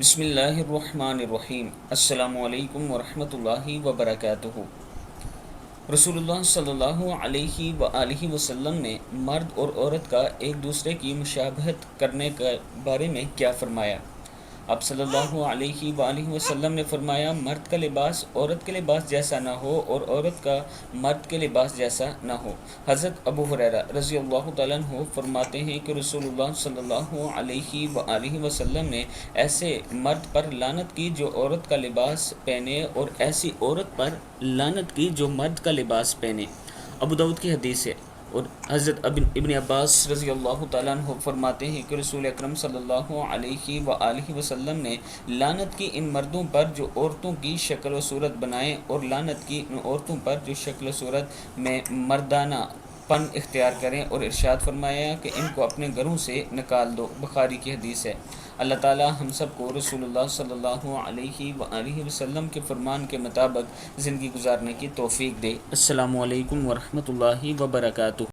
بسم اللہ الرحمن الرحیم۔ السلام علیکم ورحمۃ اللہ وبرکاتہ۔ رسول اللہ صلی اللہ علیہ وآلہ وسلم نے مرد اور عورت کا ایک دوسرے کی مشابہت کرنے کے بارے میں کیا فرمایا؟ آپ صلی اللہ علیہ وآلہ وسلم نے فرمایا، مرد کا لباس عورت کے لباس جیسا نہ ہو اور عورت کا مرد کے لباس جیسا نہ ہو۔ حضرت ابو ہریرہ رضی اللہ تعالیٰ عنہ فرماتے ہیں کہ رسول اللہ صلی اللہ علیہ وآلہ وسلم نے ایسے مرد پر لعنت کی جو عورت کا لباس پہنے اور ایسی عورت پر لعنت کی جو مرد کا لباس پہنے۔ ابو داؤد کی حدیث ہے۔ اور حضرت ابن عباس رضی اللہ تعالیٰ عنہ فرماتے ہیں کہ رسول اکرم صلی اللہ علیہ وآلہ وسلم نے لعنت کی ان مردوں پر جو عورتوں کی شکل و صورت بنائیں، اور لعنت کی ان عورتوں پر جو شکل و صورت میں مردانہ پن اختیار کریں، اور ارشاد فرمایا کہ ان کو اپنے گھروں سے نکال دو۔ بخاری کی حدیث ہے۔ اللہ تعالی ہم سب کو رسول اللہ صلی اللہ علیہ وآلہ وسلم کے فرمان کے مطابق زندگی گزارنے کی توفیق دے۔ السلام علیکم ورحمۃ اللہ وبرکاتہ۔